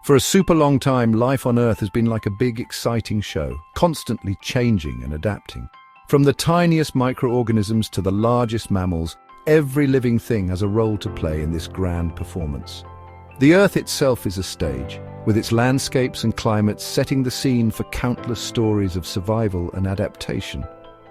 For a super long time, life on Earth has been like a big, exciting show, constantly changing and adapting. From the tiniest microorganisms to the largest mammals, every living thing has a role to play in this grand performance. The Earth itself is a stage, with its landscapes and climates setting the scene for countless stories of survival and adaptation.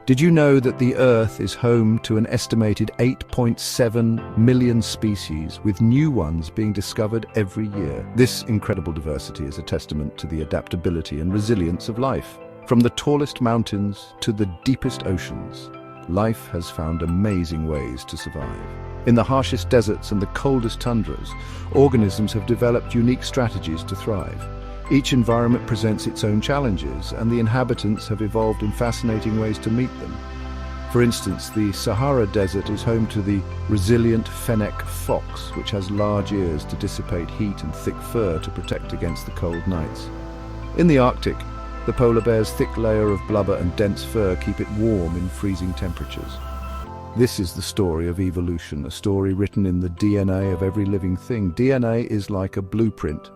Did you know that the Earth is home to an estimated 8.7 million species, with new ones being discovered every year? This incredible diversity is a testament to the adaptability and resilience of life. From the tallest mountains to the deepest oceans, life has found amazing ways to survive. In the harshest deserts and the coldest tundras, organisms have developed unique strategies to thrive. Each environment presents its own challenges, and the inhabitants have evolved in fascinating ways to meet them. For instance, the Sahara Desert is home to the resilient fennec fox, which has large ears to dissipate heat and thick fur to protect against the cold nights. In the Arctic, the polar bear's thick layer of blubber and dense fur keep it warm in freezing temperatures. This is the story of evolution, a story written in the DNA of every living thing. DNA is like a blueprint,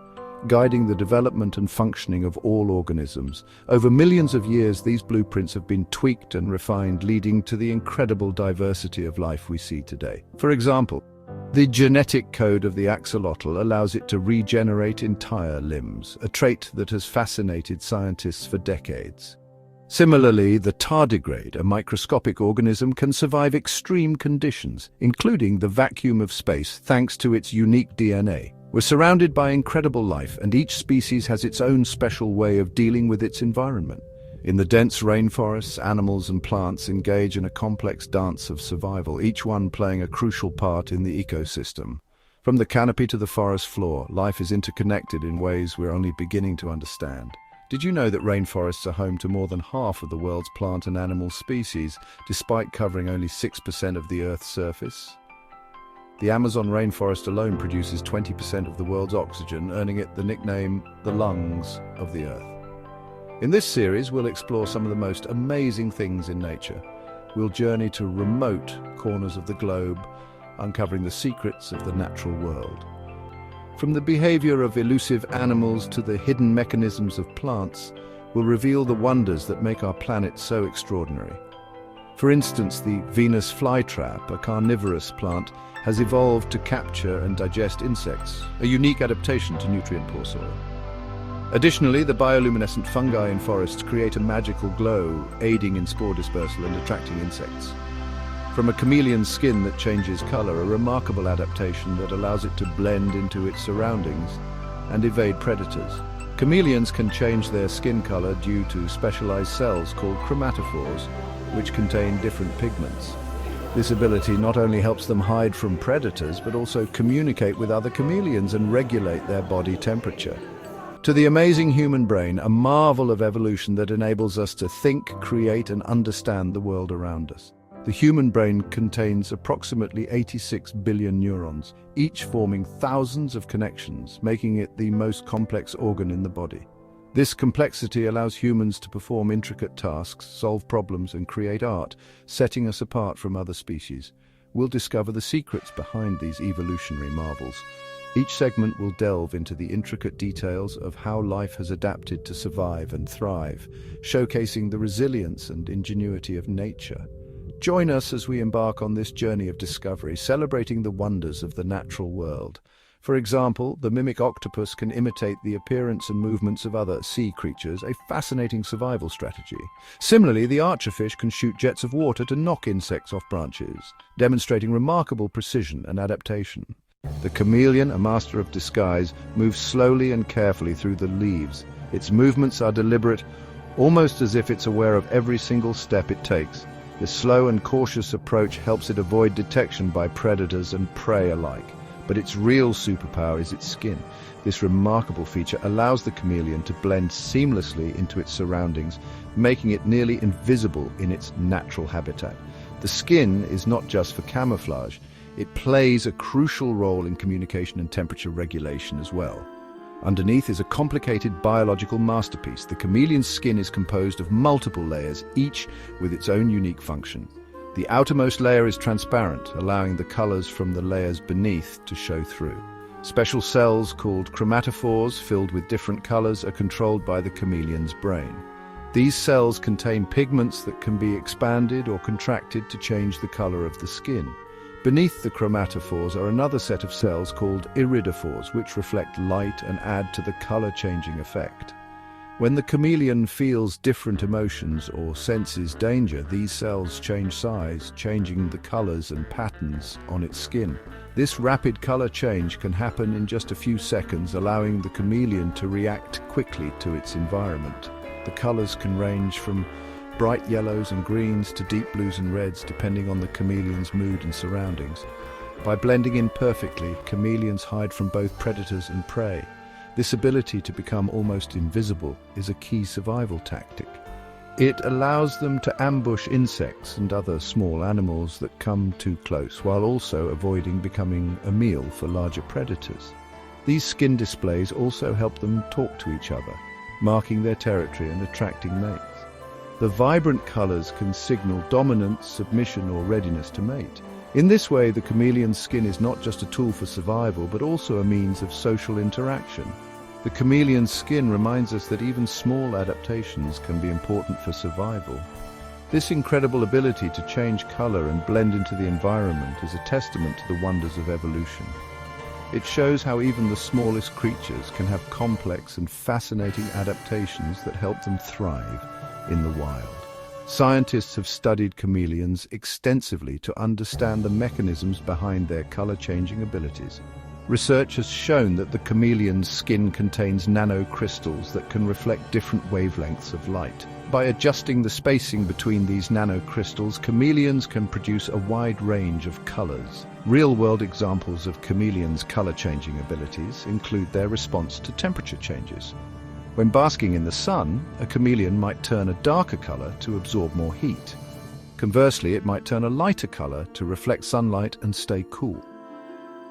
guiding the development and functioning of all organisms. Over millions of years, these blueprints have been tweaked and refined, leading to the incredible diversity of life we see today. For example, the genetic code of the axolotl allows it to regenerate entire limbs, a trait that has fascinated scientists for decades. Similarly, the tardigrade, a microscopic organism, can survive extreme conditions, including the vacuum of space, thanks to its unique DNA. We're surrounded by incredible life, and each species has its own special way of dealing with its environment. In the dense rainforests, animals and plants engage in a complex dance of survival, each one playing a crucial part in the ecosystem. From the canopy to the forest floor, life is interconnected in ways we're only beginning to understand. Did you know that rainforests are home to more than half of the world's plant and animal species, despite covering only 6% of the Earth's surface? The Amazon rainforest alone produces 20% of the world's oxygen, earning it the nickname the lungs of the Earth. In this series, we'll explore some of the most amazing things in nature. We'll journey to remote corners of the globe, uncovering the secrets of the natural world. From the behavior of elusive animals to the hidden mechanisms of plants, we'll reveal the wonders that make our planet so extraordinary. For instance, the Venus flytrap, a carnivorous plant, has evolved to capture and digest insects, a unique adaptation to nutrient-poor soil. Additionally, the bioluminescent fungi in forests create a magical glow, aiding in spore dispersal and attracting insects. From a chameleon's skin that changes color, a remarkable adaptation that allows it to blend into its surroundings and evade predators. Chameleons can change their skin color due to specialized cells called chromatophores, which contain different pigments. This ability not only helps them hide from predators, but also communicate with other chameleons and regulate their body temperature. To the amazing human brain, a marvel of evolution that enables us to think, create, and understand the world around us. The human brain contains approximately 86 billion neurons, each forming thousands of connections, making it the most complex organ in the body. This complexity allows humans to perform intricate tasks, solve problems, and create art, setting us apart from other species. We'll discover the secrets behind these evolutionary marvels. Each segment will delve into the intricate details of how life has adapted to survive and thrive, showcasing the resilience and ingenuity of nature. Join us as we embark on this journey of discovery, celebrating the wonders of the natural world. For example, the mimic octopus can imitate the appearance and movements of other sea creatures, a fascinating survival strategy. Similarly, the archerfish can shoot jets of water to knock insects off branches, demonstrating remarkable precision and adaptation. The chameleon, a master of disguise, moves slowly and carefully through the leaves. Its movements are deliberate, almost as if it's aware of every single step it takes. This slow and cautious approach helps it avoid detection by predators and prey alike. But its real superpower is its skin. This remarkable feature allows the chameleon to blend seamlessly into its surroundings, making it nearly invisible in its natural habitat. The skin is not just for camouflage. It plays a crucial role in communication and temperature regulation as well. Underneath is a complicated biological masterpiece. The chameleon's skin is composed of multiple layers, each with its own unique function. The outermost layer is transparent, allowing the colors from the layers beneath to show through. Special cells called chromatophores, filled with different colors, are controlled by the chameleon's brain. These cells contain pigments that can be expanded or contracted to change the color of the skin. Beneath the chromatophores are another set of cells called iridophores, which reflect light and add to the color-changing effect. When the chameleon feels different emotions or senses danger, these cells change size, changing the colors and patterns on its skin. This rapid color change can happen in just a few seconds, allowing the chameleon to react quickly to its environment. The colors can range from bright yellows and greens to deep blues and reds, depending on the chameleon's mood and surroundings. By blending in perfectly, chameleons hide from both predators and prey. This ability to become almost invisible is a key survival tactic. It allows them to ambush insects and other small animals that come too close, while also avoiding becoming a meal for larger predators. These skin displays also help them talk to each other, marking their territory and attracting mates. The vibrant colors can signal dominance, submission, or readiness to mate. In this way, the chameleon's skin is not just a tool for survival, but also a means of social interaction. The chameleon's skin reminds us that even small adaptations can be important for survival. This incredible ability to change color and blend into the environment is a testament to the wonders of evolution. It shows how even the smallest creatures can have complex and fascinating adaptations that help them thrive in the wild. Scientists have studied chameleons extensively to understand the mechanisms behind their color-changing abilities. Research has shown that the chameleon's skin contains nanocrystals that can reflect different wavelengths of light. By adjusting the spacing between these nanocrystals, chameleons can produce a wide range of colors. Real-world examples of chameleons' color-changing abilities include their response to temperature changes. When basking in the sun, a chameleon might turn a darker color to absorb more heat. Conversely, it might turn a lighter color to reflect sunlight and stay cool.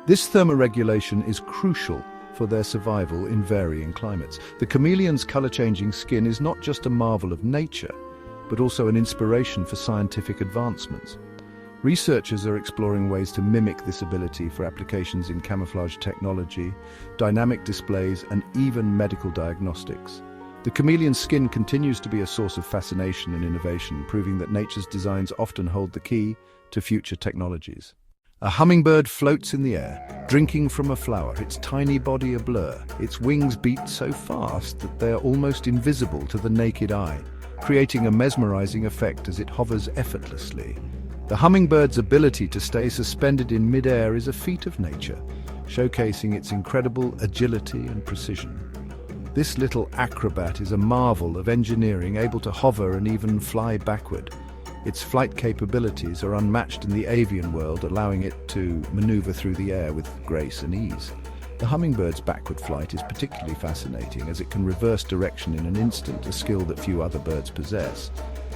This thermoregulation is crucial for their survival in varying climates. The chameleon's color-changing skin is not just a marvel of nature, but also an inspiration for scientific advancements. Researchers are exploring ways to mimic this ability for applications in camouflage technology, dynamic displays, and even medical diagnostics. The chameleon's skin continues to be a source of fascination and innovation, proving that nature's designs often hold the key to future technologies. A hummingbird floats in the air, drinking from a flower, its tiny body a blur. Its wings beat so fast that they are almost invisible to the naked eye, creating a mesmerizing effect as it hovers effortlessly. The hummingbird's ability to stay suspended in mid-air is a feat of nature, showcasing its incredible agility and precision. This little acrobat is a marvel of engineering, able to hover and even fly backward. Its flight capabilities are unmatched in the avian world, allowing it to maneuver through the air with grace and ease. The hummingbird's backward flight is particularly fascinating, as it can reverse direction in an instant, a skill that few other birds possess.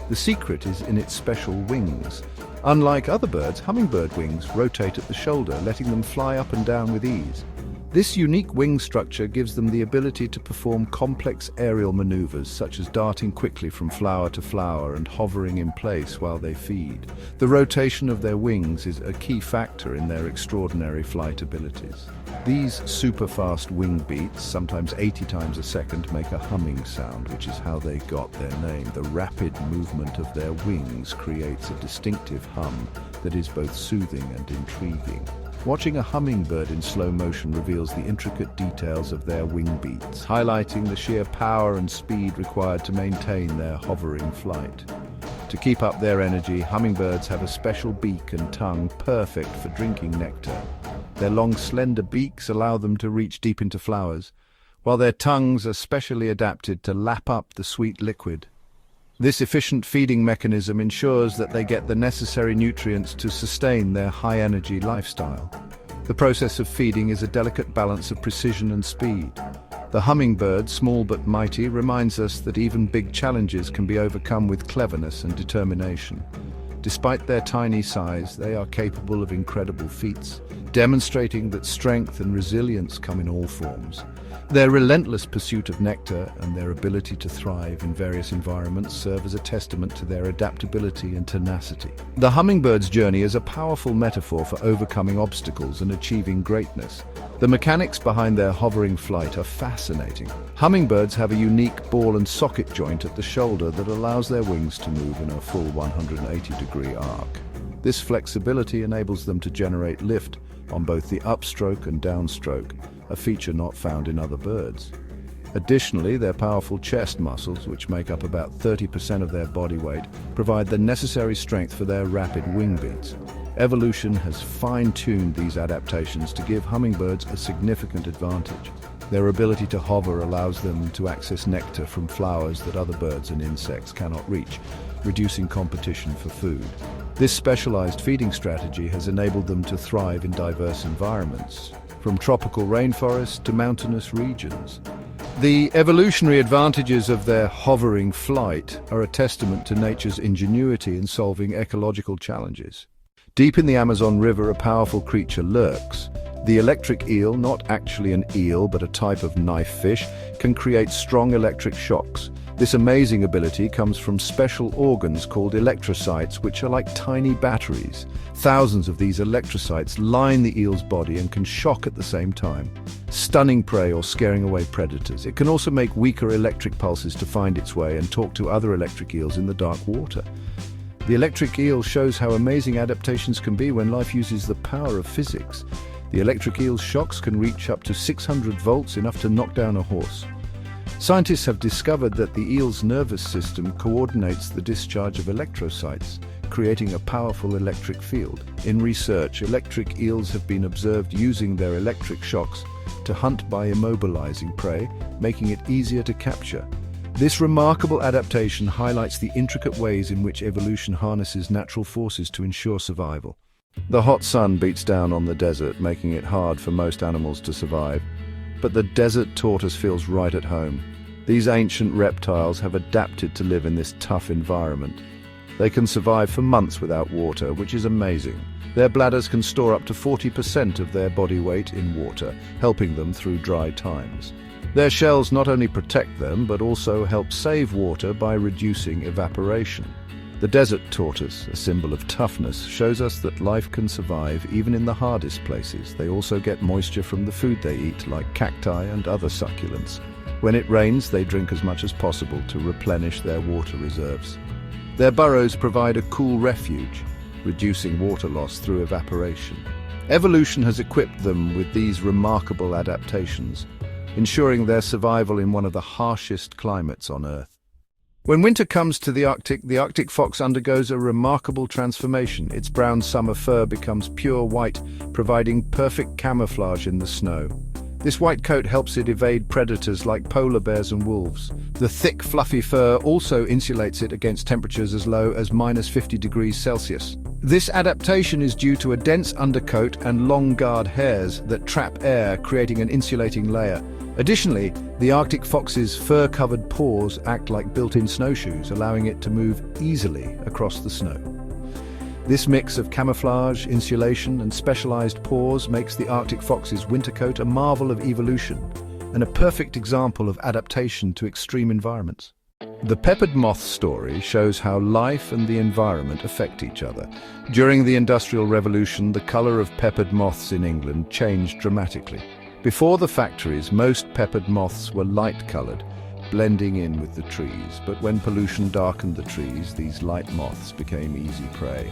The secret is in its special wings. Unlike other birds, hummingbird wings rotate at the shoulder, letting them fly up and down with ease. This unique wing structure gives them the ability to perform complex aerial maneuvers, such as darting quickly from flower to flower and hovering in place while they feed. The rotation of their wings is a key factor in their extraordinary flight abilities. These super-fast wing beats, sometimes 80 times a second, make a humming sound, which is how they got their name. The rapid movement of their wings creates a distinctive hum that is both soothing and intriguing. Watching a hummingbird in slow motion reveals the intricate details of their wing beats, highlighting the sheer power and speed required to maintain their hovering flight. To keep up their energy, hummingbirds have a special beak and tongue perfect for drinking nectar. Their long, slender beaks allow them to reach deep into flowers, while their tongues are specially adapted to lap up the sweet liquid. This efficient feeding mechanism ensures that they get the necessary nutrients to sustain their high-energy lifestyle. The process of feeding is a delicate balance of precision and speed. The hummingbird, small but mighty, reminds us that even big challenges can be overcome with cleverness and determination. Despite their tiny size, they are capable of incredible feats. demonstrating that strength and resilience come in all forms. Their relentless pursuit of nectar and their ability to thrive in various environments serve as a testament to their adaptability and tenacity. The hummingbird's journey is a powerful metaphor for overcoming obstacles and achieving greatness. The mechanics behind their hovering flight are fascinating. Hummingbirds have a unique ball and socket joint at the shoulder that allows their wings to move in a full 180-degree arc. This flexibility enables them to generate lift on both the upstroke and downstroke, a feature not found in other birds. Additionally, their powerful chest muscles, which make up about 30% of their body weight, provide the necessary strength for their rapid wing beats. Evolution has fine-tuned these adaptations to give hummingbirds a significant advantage. Their ability to hover allows them to access nectar from flowers that other birds and insects cannot reach, reducing competition for food. This specialized feeding strategy has enabled them to thrive in diverse environments, from tropical rainforests to mountainous regions. The evolutionary advantages of their hovering flight are a testament to nature's ingenuity in solving ecological challenges. Deep in the Amazon River, a powerful creature lurks. The electric eel, not actually an eel but a type of knife fish, can create strong electric shocks. This amazing ability comes from special organs called electrocytes, which are like tiny batteries. Thousands of these electrocytes line the eel's body and can shock at the same time, stunning prey or scaring away predators. It can also make weaker electric pulses to find its way and talk to other electric eels in the dark water. The electric eel shows how amazing adaptations can be when life uses the power of physics. The electric eel's shocks can reach up to 600 volts, enough to knock down a horse. Scientists have discovered that the eel's nervous system coordinates the discharge of electrocytes, creating a powerful electric field. In research, electric eels have been observed using their electric shocks to hunt by immobilizing prey, making it easier to capture. This remarkable adaptation highlights the intricate ways in which evolution harnesses natural forces to ensure survival. The hot sun beats down on the desert, making it hard for most animals to survive. But the desert tortoise feels right at home. These ancient reptiles have adapted to live in this tough environment. They can survive for months without water, which is amazing. Their bladders can store up to 40% of their body weight in water, helping them through dry times. Their shells not only protect them, but also help save water by reducing evaporation. The desert tortoise, a symbol of toughness, shows us that life can survive even in the hardest places. They also get moisture from the food they eat, like cacti and other succulents. When it rains, they drink as much as possible to replenish their water reserves. Their burrows provide a cool refuge, reducing water loss through evaporation. Evolution has equipped them with these remarkable adaptations, ensuring their survival in one of the harshest climates on Earth. When winter comes to the Arctic fox undergoes a remarkable transformation. Its brown summer fur becomes pure white, providing perfect camouflage in the snow. This white coat helps it evade predators like polar bears and wolves. The thick, fluffy fur also insulates it against temperatures as low as -50 degrees Celsius. This adaptation is due to a dense undercoat and long guard hairs that trap air, creating an insulating layer. Additionally, the Arctic fox's fur-covered paws act like built-in snowshoes, allowing it to move easily across the snow. This mix of camouflage, insulation, and specialized paws makes the Arctic fox's winter coat a marvel of evolution and a perfect example of adaptation to extreme environments. The peppered moth story shows how life and the environment affect each other. During the Industrial Revolution, the color of peppered moths in England changed dramatically. Before the factories, most peppered moths were light-colored, blending in with the trees. But when pollution darkened the trees, these light moths became easy prey.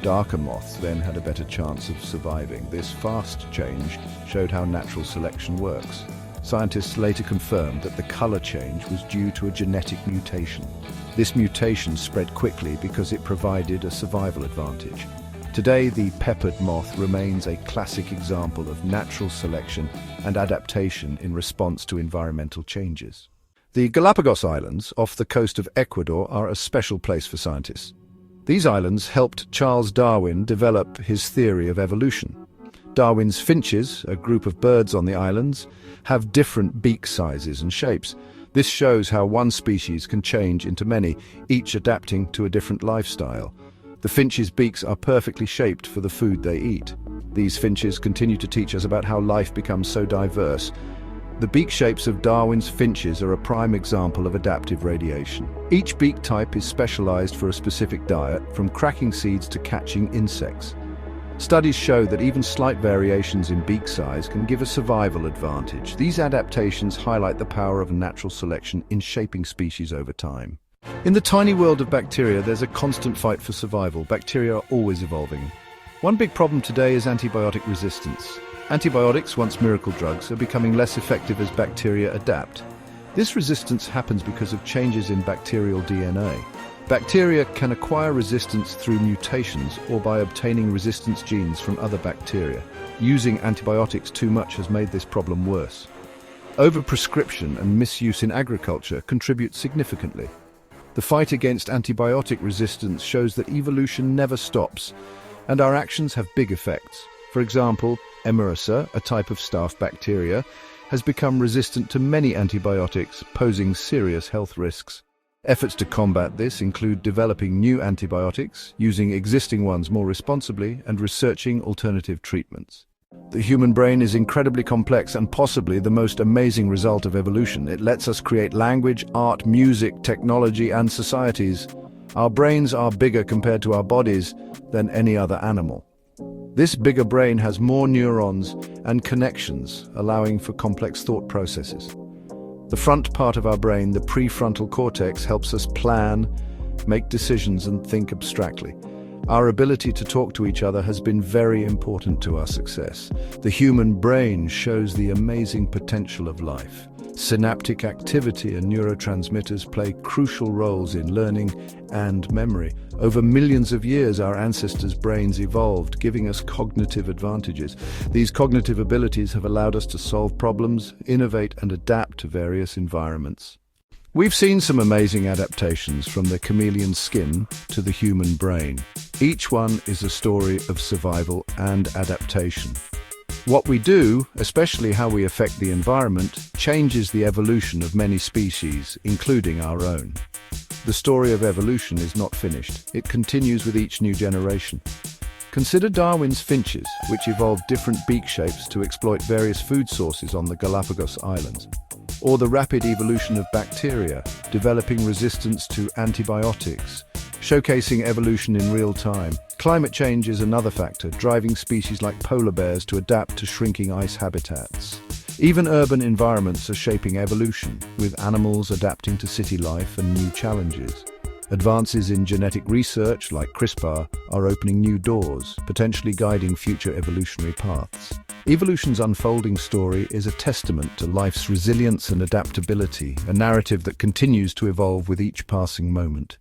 Darker moths then had a better chance of surviving. This fast change showed how natural selection works. Scientists later confirmed that the color change was due to a genetic mutation. This mutation spread quickly because it provided a survival advantage. Today, the peppered moth remains a classic example of natural selection and adaptation in response to environmental changes. The Galapagos Islands, off the coast of Ecuador, are a special place for scientists. These islands helped Charles Darwin develop his theory of evolution. Darwin's finches, a group of birds on the islands, have different beak sizes and shapes. This shows how one species can change into many, each adapting to a different lifestyle. The finches' beaks are perfectly shaped for the food they eat. These finches continue to teach us about how life becomes so diverse. The beak shapes of Darwin's finches are a prime example of adaptive radiation. Each beak type is specialized for a specific diet, from cracking seeds to catching insects. Studies show that even slight variations in beak size can give a survival advantage. These adaptations highlight the power of natural selection in shaping species over time. In the tiny world of bacteria, there's a constant fight for survival. Bacteria are always evolving. One big problem today is antibiotic resistance. Antibiotics, once miracle drugs, are becoming less effective as bacteria adapt. This resistance happens because of changes in bacterial DNA. Bacteria can acquire resistance through mutations or by obtaining resistance genes from other bacteria. Using antibiotics too much has made this problem worse. Overprescription and misuse in agriculture contribute significantly. The fight against antibiotic resistance shows that evolution never stops, and our actions have big effects. For example, Emerissa, a type of staph bacteria, has become resistant to many antibiotics, posing serious health risks. Efforts to combat this include developing new antibiotics, using existing ones more responsibly, and researching alternative treatments. The human brain is incredibly complex and possibly the most amazing result of evolution. It lets us create language, art, music, technology, and societies. Our brains are bigger compared to our bodies than any other animal. This bigger brain has more neurons and connections, allowing for complex thought processes. The front part of our brain, the prefrontal cortex, helps us plan, make decisions, and think abstractly. Our ability to talk to each other has been very important to our success. The human brain shows the amazing potential of life. Synaptic activity and neurotransmitters play crucial roles in learning and memory. Over millions of years, our ancestors' brains evolved, giving us cognitive advantages. These cognitive abilities have allowed us to solve problems, innovate, and adapt to various environments. We've seen some amazing adaptations, from the chameleon skin to the human brain. Each one is a story of survival and adaptation. What we do, especially how we affect the environment, changes the evolution of many species, including our own. The story of evolution is not finished. It continues with each new generation. Consider Darwin's finches, which evolved different beak shapes to exploit various food sources on the Galapagos Islands. Or the rapid evolution of bacteria, developing resistance to antibiotics, showcasing evolution in real time. Climate change is another factor, driving species like polar bears to adapt to shrinking ice habitats. Even urban environments are shaping evolution, with animals adapting to city life and new challenges. Advances in genetic research, like CRISPR, are opening new doors, potentially guiding future evolutionary paths. Evolution's unfolding story is a testament to life's resilience and adaptability, a narrative that continues to evolve with each passing moment.